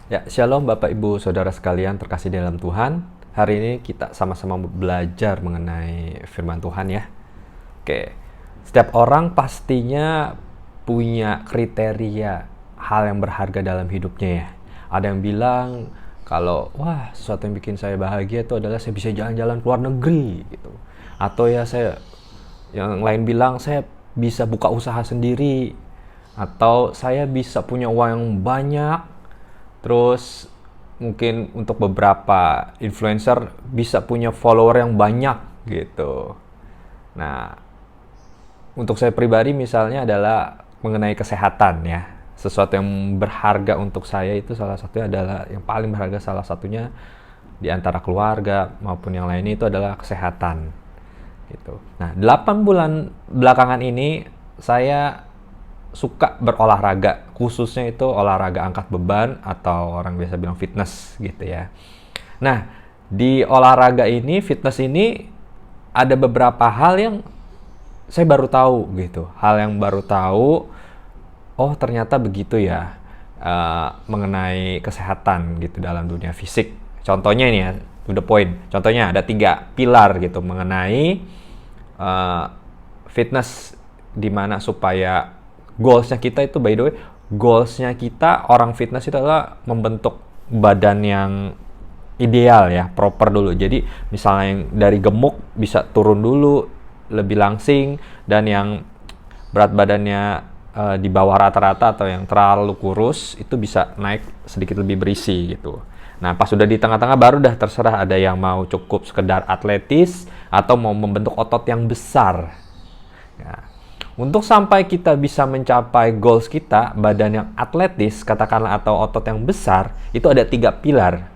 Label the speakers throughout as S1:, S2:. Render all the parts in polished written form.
S1: Ya, shalom Bapak Ibu Saudara sekalian terkasih dalam Tuhan. Hari ini kita sama-sama belajar mengenai firman Tuhan ya. Oke, setiap orang pastinya punya kriteria hal yang berharga dalam hidupnya ya. Ada yang bilang kalau, wah sesuatu yang bikin saya bahagia itu adalah saya bisa jalan-jalan ke luar negeri gitu. Atau ya yang lain bilang saya bisa buka usaha sendiri. Atau saya bisa punya uang yang banyak. Terus mungkin untuk beberapa influencer bisa punya follower yang banyak gitu. Nah, untuk saya pribadi misalnya adalah mengenai kesehatan ya. Sesuatu yang berharga untuk saya itu salah satunya adalah yang paling berharga, salah satunya di antara keluarga maupun yang lainnya itu adalah kesehatan gitu. Nah, 8 bulan belakangan ini saya suka berolahraga, khususnya itu olahraga angkat beban atau orang biasa bilang fitness gitu ya. Nah, di olahraga ini, fitness ini ada beberapa hal yang saya baru tahu gitu. Hal yang baru tahu, oh ternyata begitu ya, mengenai kesehatan gitu dalam dunia fisik. Contohnya ini ya, to the point. Contohnya ada 3 pilar gitu mengenai fitness, dimana supaya goalsnya kita itu, by the way, goalsnya kita orang fitness itu adalah membentuk badan yang ideal ya, proper dulu. Jadi misalnya yang dari gemuk bisa turun dulu, lebih langsing, dan yang berat badannya di bawah rata-rata atau yang terlalu kurus itu bisa naik sedikit lebih berisi gitu. Nah, pas sudah di tengah-tengah baru dah terserah, ada yang mau cukup sekedar atletis atau mau membentuk otot yang besar. Ya. Untuk sampai kita bisa mencapai goals kita, badan yang atletis, katakanlah, atau otot yang besar, itu ada 3 pilar.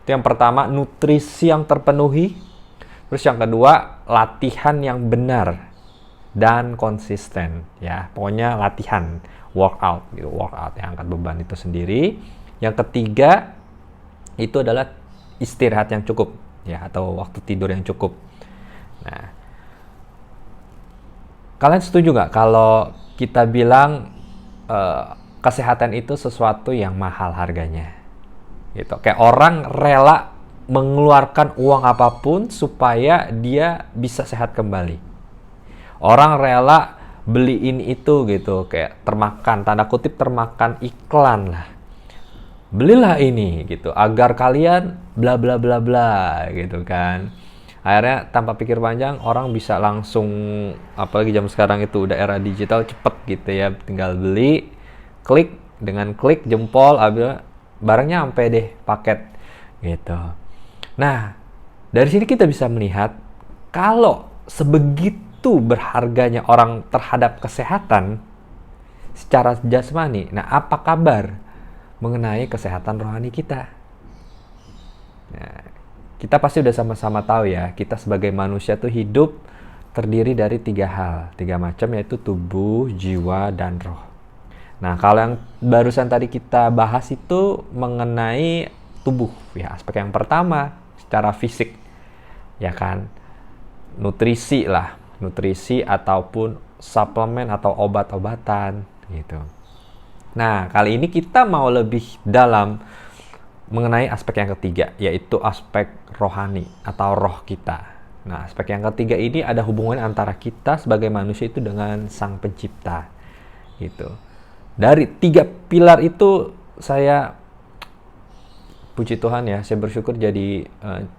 S1: Itu yang pertama, nutrisi yang terpenuhi. Terus yang kedua, latihan yang benar dan konsisten. Ya, pokoknya latihan, workout, gitu, workout yang angkat beban itu sendiri. Yang ketiga, itu adalah istirahat yang cukup, ya, atau waktu tidur yang cukup. Nah, kalian setuju nggak kalau kita bilang kesehatan itu sesuatu yang mahal harganya? Gitu. Kayak orang rela mengeluarkan uang apapun supaya dia bisa sehat kembali. Orang rela beliin itu gitu, kayak termakan, tanda kutip termakan iklan lah. Belilah ini gitu agar kalian bla bla bla bla gitu kan. Akhirnya tanpa pikir panjang orang bisa langsung, apalagi jam sekarang itu udah era digital, cepet gitu ya, tinggal beli, klik, dengan klik jempol barangnya sampai deh paket gitu. Nah, dari sini kita bisa melihat kalau sebegitu berharganya orang terhadap kesehatan secara jasmani. Nah, apa kabar mengenai kesehatan rohani kita? Nah, kita pasti udah sama-sama tahu ya, kita sebagai manusia tuh hidup terdiri dari 3 hal, 3 macam, yaitu tubuh, jiwa, dan roh. Nah, kalau yang barusan tadi kita bahas itu mengenai tubuh ya, aspek yang pertama secara fisik ya kan, nutrisi lah, nutrisi ataupun suplemen atau obat-obatan gitu. Nah, kali ini kita mau lebih dalam mengenai aspek yang ketiga, yaitu aspek rohani atau roh kita. Nah, aspek yang ketiga ini ada hubungan antara kita sebagai manusia itu dengan Sang Pencipta. Gitu. Dari 3 pilar itu saya puji Tuhan ya, saya bersyukur jadi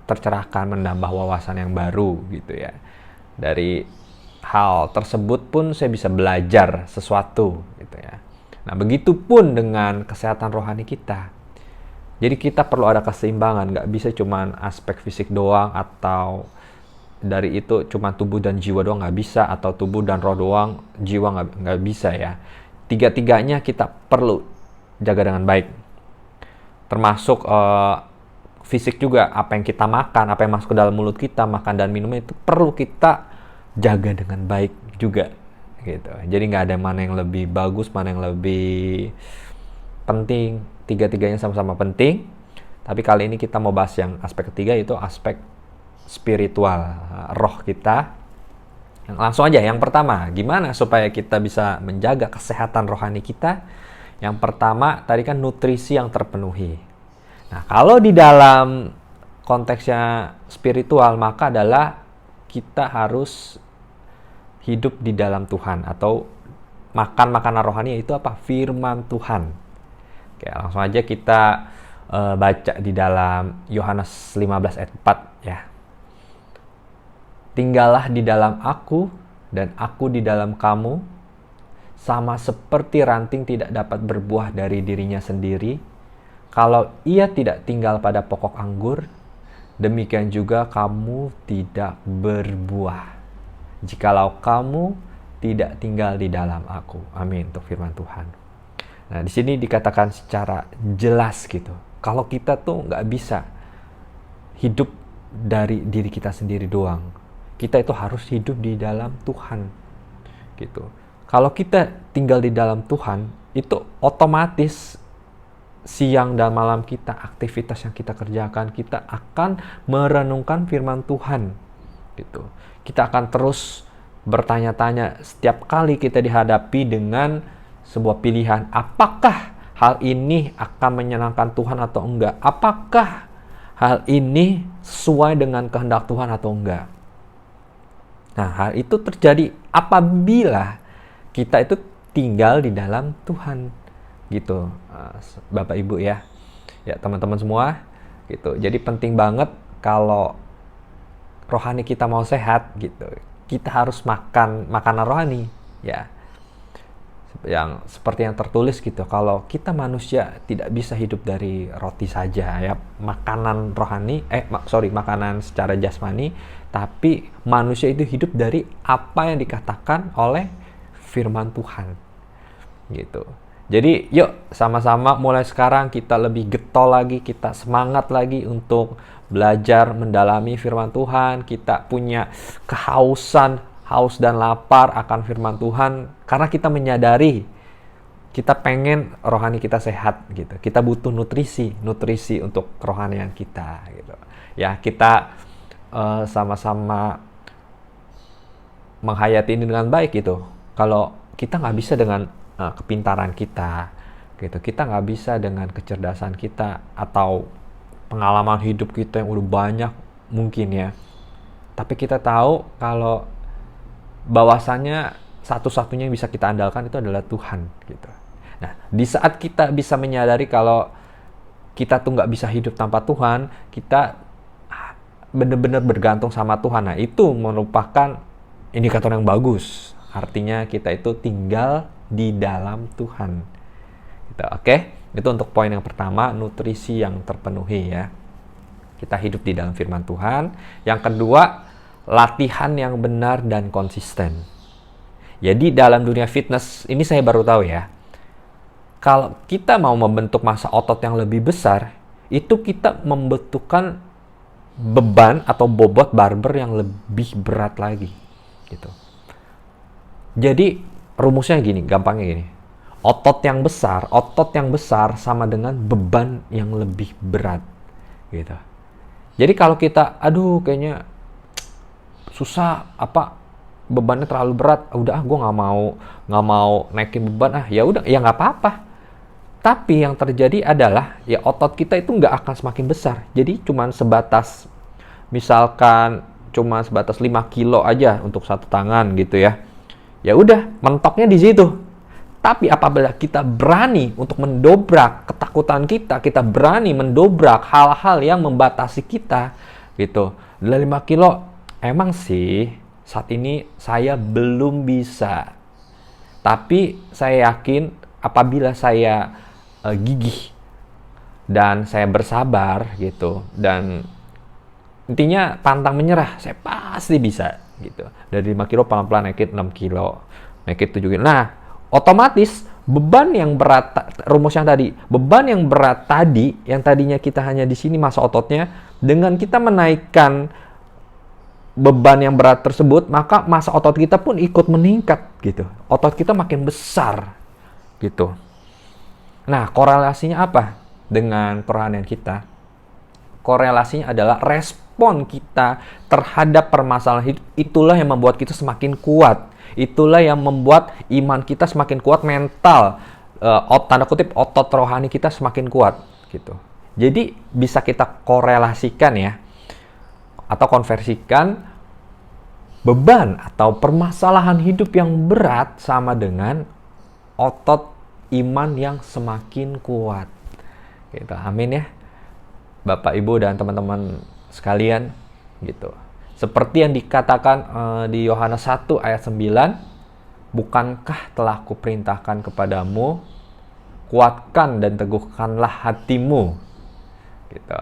S1: tercerahkan, menambah wawasan yang baru gitu ya. Dari hal tersebut pun saya bisa belajar sesuatu gitu ya. Nah, begitupun dengan kesehatan rohani kita. Jadi kita perlu ada keseimbangan, nggak bisa cuma aspek fisik doang, atau dari itu cuma tubuh dan jiwa doang, nggak bisa, atau tubuh dan roh doang, jiwa nggak bisa ya. Tiga-tiganya kita perlu jaga dengan baik. Termasuk fisik juga, apa yang kita makan, apa yang masuk ke dalam mulut kita, makan dan minumnya itu perlu kita jaga dengan baik juga. Gitu. Jadi nggak ada mana yang lebih bagus, mana yang lebih penting. Tiga-tiganya sama-sama penting. Tapi kali ini kita mau bahas yang aspek ketiga, yaitu aspek spiritual, roh kita. Langsung aja, yang pertama, gimana supaya kita bisa menjaga kesehatan rohani kita? Yang pertama, tadi kan nutrisi yang terpenuhi. Nah, kalau di dalam konteksnya spiritual, maka adalah kita harus hidup di dalam Tuhan, atau makan makanan rohani, yaitu apa? Firman Tuhan. Oke, langsung aja kita baca di dalam Yohanes 15 ayat 4 ya. Tinggallah di dalam aku dan aku di dalam kamu, sama seperti ranting tidak dapat berbuah dari dirinya sendiri kalau ia tidak tinggal pada pokok anggur, demikian juga kamu tidak berbuah jikalau kamu tidak tinggal di dalam aku. Amin, untuk firman Tuhan. Nah, di sini dikatakan secara jelas gitu, kalau kita tuh nggak bisa hidup dari diri kita sendiri doang. Kita itu harus hidup di dalam Tuhan, gitu. Kalau kita tinggal di dalam Tuhan, itu otomatis siang dan malam kita, aktivitas yang kita kerjakan, kita akan merenungkan firman Tuhan, gitu. Kita akan terus bertanya-tanya setiap kali kita dihadapi dengan sebuah pilihan, apakah hal ini akan menyenangkan Tuhan atau enggak? Apakah hal ini sesuai dengan kehendak Tuhan atau enggak? Nah, hal itu terjadi apabila kita itu tinggal di dalam Tuhan, gitu, Bapak Ibu ya, teman-teman semua, gitu. Jadi penting banget kalau rohani kita mau sehat, gitu. Kita harus makan makanan rohani, ya. Yang seperti yang tertulis gitu, kalau kita manusia tidak bisa hidup dari roti saja ya, makanan rohani, makanan secara jasmani, tapi manusia itu hidup dari apa yang dikatakan oleh firman Tuhan, gitu. Jadi yuk sama-sama mulai sekarang kita lebih getol lagi, kita semangat lagi untuk belajar mendalami firman Tuhan. Kita punya kehausan, haus dan lapar akan firman Tuhan, karena kita menyadari kita pengen rohani kita sehat, gitu. Kita butuh nutrisi untuk kerohanian kita, gitu. Ya, kita sama-sama menghayati ini dengan baik, gitu. Kalau kita nggak bisa dengan kepintaran kita, gitu. Kita nggak bisa dengan kecerdasan kita atau pengalaman hidup kita yang udah banyak mungkin ya. Tapi kita tahu kalau bahwasannya satu-satunya yang bisa kita andalkan itu adalah Tuhan, gitu. Nah, di saat kita bisa menyadari kalau kita tuh nggak bisa hidup tanpa Tuhan, kita benar-benar bergantung sama Tuhan. Nah, itu merupakan indikator yang bagus. Artinya kita itu tinggal di dalam Tuhan. Gitu, oke? Itu untuk poin yang pertama, nutrisi yang terpenuhi ya. Kita hidup di dalam firman Tuhan. Yang kedua, latihan yang benar dan konsisten. Jadi dalam dunia fitness, ini saya baru tahu ya, kalau kita mau membentuk massa otot yang lebih besar, itu kita membutuhkan beban atau bobot barber yang lebih berat lagi, gitu. Jadi rumusnya gini, gampangnya gini. Otot yang besar sama dengan beban yang lebih berat, gitu. Jadi kalau kita, kayaknya susah, bebannya terlalu berat, udah gue nggak mau naikin beban, ya udah, ya nggak apa-apa. Tapi yang terjadi adalah ya otot kita itu nggak akan semakin besar. Jadi cuman sebatas, misalkan cuma sebatas 5 kilo aja untuk satu tangan gitu ya. Ya udah, mentoknya di situ. Tapi apabila kita berani untuk mendobrak ketakutan kita berani mendobrak hal-hal yang membatasi kita, gitu. Dari 5 kilo, emang sih saat ini saya belum bisa. Tapi saya yakin apabila saya gigih dan saya bersabar, gitu, dan intinya pantang menyerah, saya pasti bisa, gitu. Dari 5 kilo pelan-pelan naikin 6 kilo, naikin 7 kilo. Nah, otomatis beban yang berat, rumus yang tadi, beban yang berat tadi, yang tadinya kita hanya di sini massa ototnya, dengan kita menaikkan beban yang berat tersebut, maka massa otot kita pun ikut meningkat, gitu. Otot kita makin besar, gitu. Nah, korelasinya apa dengan kerohanian kita? Korelasinya adalah respon kita terhadap permasalahan hidup. Itulah yang membuat kita semakin kuat. Itulah yang membuat iman kita semakin kuat, mental, tanda kutip, otot rohani kita semakin kuat, gitu. Jadi bisa kita korelasikan ya, atau konversikan beban atau permasalahan hidup yang berat sama dengan otot iman yang semakin kuat. Gitu. Amin ya. Bapak, Ibu, dan teman-teman sekalian gitu. Seperti yang dikatakan di Yohanes 1 ayat 9, bukankah telah kuperintahkan kepadamu, kuatkan dan teguhkanlah hatimu. Gitu.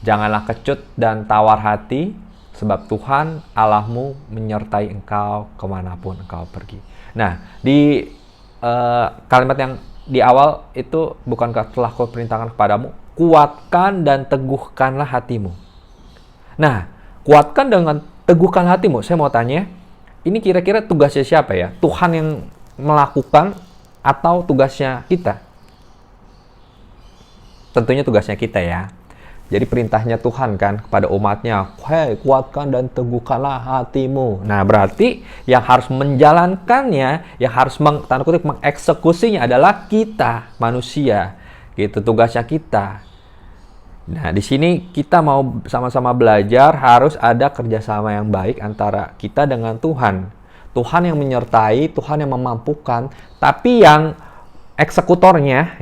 S1: Janganlah kecut dan tawar hati, sebab Tuhan Allahmu menyertai engkau kemanapun engkau pergi. Nah, di kalimat yang di awal itu, bukankah telah kuperintahkan kepadamu, kuatkan dan teguhkanlah hatimu. Nah, kuatkan dengan teguhkan hatimu. Saya mau tanya, ini kira-kira tugasnya siapa ya? Tuhan yang melakukan atau tugasnya kita? Tentunya tugasnya kita ya. Jadi perintahnya Tuhan kan kepada umatnya, hei, kuatkan dan teguhkanlah hatimu. Nah, berarti yang harus menjalankannya, yang harus tanda kutip mengeksekusinya adalah kita, manusia. Gitu tugasnya kita. Nah, di sini kita mau sama-sama belajar, harus ada kerjasama yang baik antara kita dengan Tuhan. Tuhan yang menyertai, Tuhan yang memampukan, tapi yang eksekutornya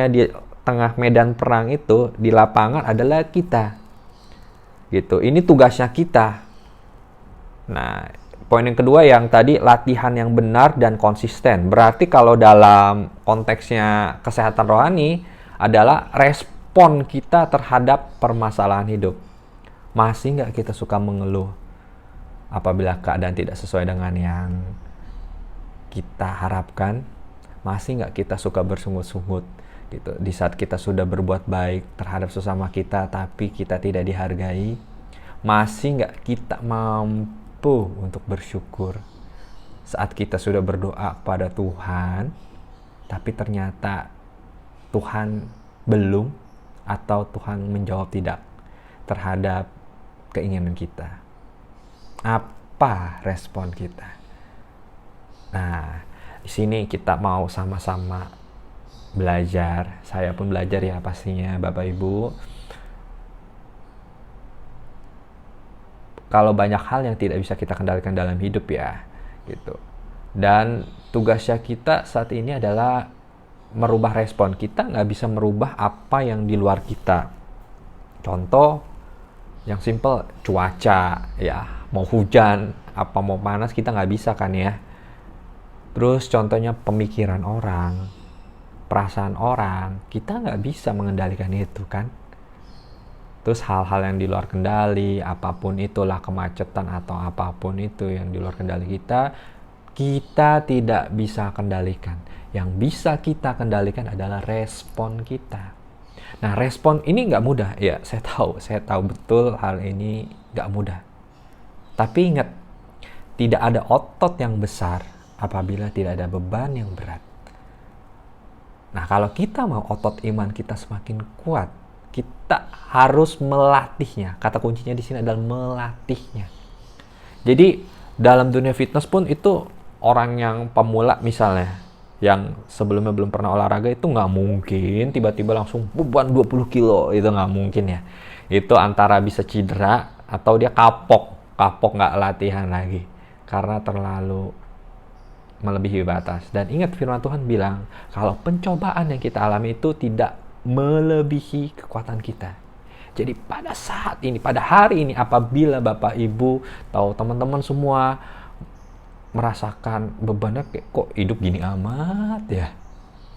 S1: di tengah medan perang itu, di lapangan adalah kita. Gitu. Ini tugasnya kita. Nah, poin yang kedua yang tadi, latihan yang benar dan konsisten. Berarti kalau dalam konteksnya kesehatan rohani adalah respon kita terhadap permasalahan hidup. Masih nggak kita suka mengeluh apabila keadaan tidak sesuai dengan yang kita harapkan? Masih nggak kita suka bersungut-sungut gitu di saat kita sudah berbuat baik terhadap sesama kita tapi kita tidak dihargai? Masih nggak kita mampu untuk bersyukur saat kita sudah berdoa kepada Tuhan tapi ternyata Tuhan belum, atau Tuhan menjawab tidak terhadap keinginan kita? Apa respon kita? Nah, di sini kita mau sama-sama belajar. Saya pun belajar ya pastinya, Bapak Ibu. Kalau banyak hal yang tidak bisa kita kendalikan dalam hidup ya, gitu. Dan tugasnya kita saat ini adalah merubah respon. Kita nggak bisa merubah apa yang di luar kita. Contoh yang simple, cuaca ya, mau hujan, apa mau panas, kita nggak bisa kan ya. Terus contohnya pemikiran orang, perasaan orang, kita nggak bisa mengendalikan itu kan. Terus hal-hal yang di luar kendali, apapun itulah, kemacetan atau apapun itu yang di luar kendali kita, kita tidak bisa kendalikan. Yang bisa kita kendalikan adalah respon kita. Nah, respon ini nggak mudah. Ya, saya tahu betul hal ini nggak mudah. Tapi ingat, tidak ada otot yang besar apabila tidak ada beban yang berat. Nah, kalau kita mau otot iman kita semakin kuat, kita harus melatihnya. Kata kuncinya di sini adalah melatihnya. Jadi, dalam dunia fitness pun itu, orang yang pemula misalnya, yang sebelumnya belum pernah olahraga, itu nggak mungkin tiba-tiba langsung beban 20 kilo. Itu nggak mungkin ya. Itu antara bisa cedera atau dia kapok nggak latihan lagi. Karena terlalu melebihi batas. Dan ingat, firman Tuhan bilang, kalau pencobaan yang kita alami itu tidak melebihi kekuatan kita. Jadi pada saat ini, pada hari ini, apabila Bapak Ibu atau teman-teman semua merasakan bebannya kayak, kok hidup gini amat ya.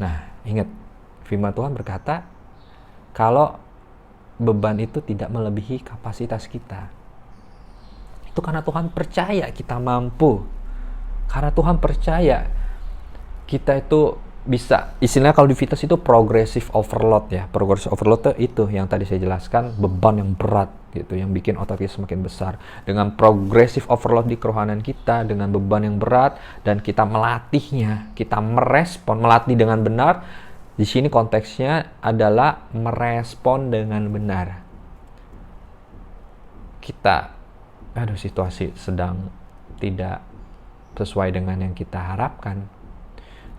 S1: Nah, ingat, firman Tuhan berkata, kalau beban itu tidak melebihi kapasitas kita. Itu karena Tuhan percaya kita mampu. Karena Tuhan percaya kita itu bisa, istilahnya kalau di fitness itu progressive overload ya. Progressive overload itu yang tadi saya jelaskan, beban yang berat gitu, yang bikin otot kita semakin besar. Dengan progressive overload di kerohanian kita, dengan beban yang berat, dan kita melatihnya, kita merespon, melatih dengan benar. Di sini konteksnya adalah merespon dengan benar. Kita, situasi sedang tidak sesuai dengan yang kita harapkan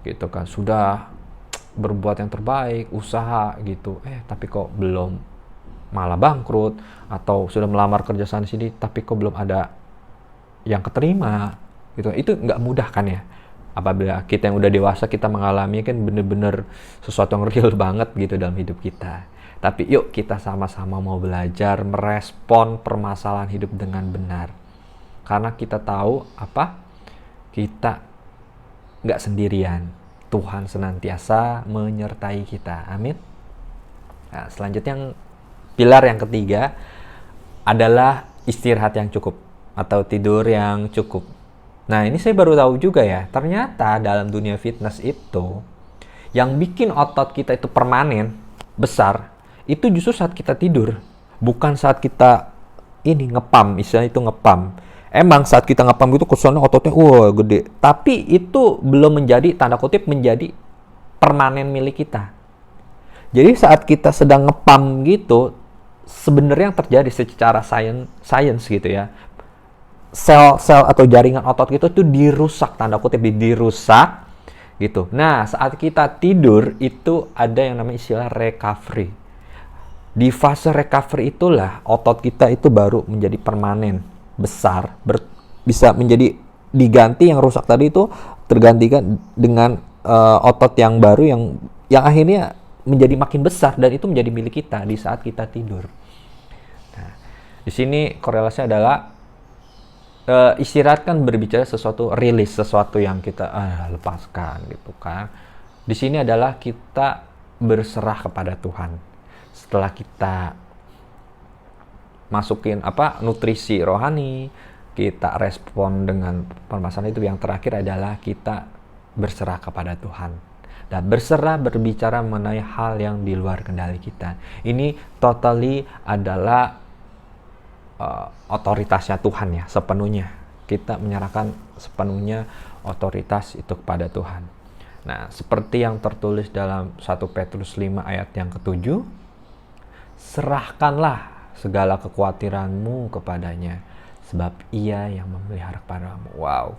S1: gitu kan, sudah berbuat yang terbaik, usaha gitu. Tapi kok belum, malah bangkrut, atau sudah melamar kerja sana sini tapi kok belum ada yang keterima gitu. Itu nggak mudah kan ya. Apabila kita yang udah dewasa, kita mengalami kan bener-bener sesuatu yang real banget gitu dalam hidup kita. Tapi yuk kita sama-sama mau belajar merespon permasalahan hidup dengan benar. Karena kita tahu apa? Kita nggak sendirian. Tuhan senantiasa menyertai kita. Amin. Nah, selanjutnya pilar yang ketiga adalah istirahat yang cukup atau tidur yang cukup. Nah, ini saya baru tahu juga ya. Ternyata dalam dunia fitness itu yang bikin otot kita itu permanen, besar, itu justru saat kita tidur. Bukan saat kita ini ngepam, istilahnya itu ngepam. Emang saat kita ngepam itu kesannya ototnya gede. Tapi itu belum menjadi, tanda kutip, menjadi permanen milik kita. Jadi saat kita sedang ngepam gitu, sebenarnya yang terjadi secara science gitu ya, sel-sel atau jaringan otot kita itu dirusak, tanda kutip dirusak gitu. Nah, saat kita tidur itu ada yang namanya istilah recovery. Di fase recovery itulah otot kita itu baru menjadi permanen, besar, bisa menjadi diganti yang rusak tadi itu tergantikan dengan otot yang baru yang akhirnya menjadi makin besar dan itu menjadi milik kita di saat kita tidur. Nah, di sini korelasinya adalah istirahat kan berbicara sesuatu, rilis sesuatu yang kita lepaskan gitu kan. Di sini adalah kita berserah kepada Tuhan. Setelah kita masukin nutrisi rohani, kita respon dengan permasalahan itu, yang terakhir adalah kita berserah kepada Tuhan. Dan berserah berbicara mengenai hal yang di luar kendali kita. Ini totally adalah otoritasnya Tuhan ya, sepenuhnya. Kita menyerahkan sepenuhnya otoritas itu kepada Tuhan. Nah, seperti yang tertulis dalam 1 Petrus 5 ayat yang ke-7, serahkanlah segala kekhawatiranmu kepadanya, sebab Ia yang memelihara kepadamu. Wow,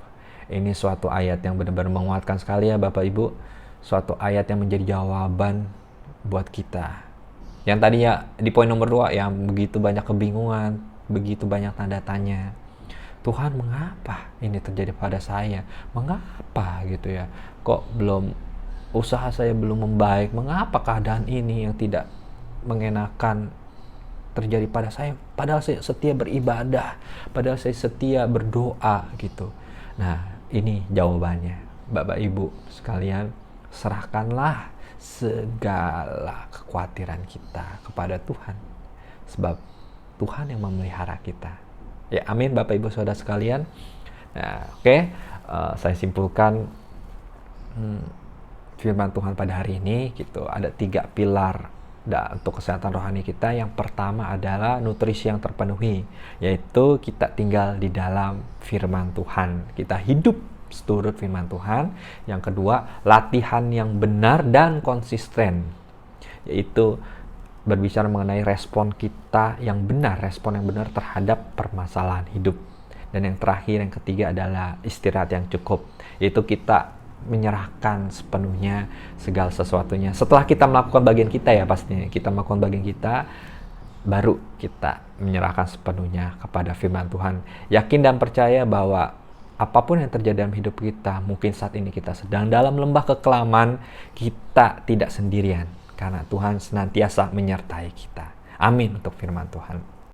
S1: ini suatu ayat yang benar-benar menguatkan sekali ya Bapak Ibu. Suatu ayat yang menjadi jawaban buat kita. Yang tadinya di poin nomor 2 yang begitu banyak kebingungan, begitu banyak tanda tanya. Tuhan, mengapa ini terjadi pada saya? Mengapa gitu ya? Kok belum, usaha saya belum membaik? Mengapa keadaan ini yang tidak mengenakan terjadi pada saya? Padahal saya setia beribadah, padahal saya setia berdoa gitu. Nah, ini jawabannya. Bapak Ibu sekalian, serahkanlah segala kekhawatiran kita kepada Tuhan. Sebab Tuhan yang memelihara kita. Ya, amin Bapak Ibu Saudara sekalian. Nah, oke. Saya simpulkan firman Tuhan pada hari ini gitu. Ada 3 pilar untuk kesehatan rohani kita. Yang pertama adalah nutrisi yang terpenuhi, yaitu kita tinggal di dalam firman Tuhan. Kita hidup seturut firman Tuhan. Yang kedua, latihan yang benar dan konsisten, yaitu berbicara mengenai respon kita yang benar, respon yang benar terhadap permasalahan hidup. Dan yang terakhir, yang ketiga adalah istirahat yang cukup, yaitu kita menyerahkan sepenuhnya segala sesuatunya. Setelah kita melakukan bagian kita ya, pastinya kita melakukan bagian kita, baru kita menyerahkan sepenuhnya kepada firman Tuhan. Yakin dan percaya bahwa apapun yang terjadi dalam hidup kita, mungkin saat ini kita sedang dalam lembah kekelaman, kita tidak sendirian. Karena Tuhan senantiasa menyertai kita. Amin untuk firman Tuhan.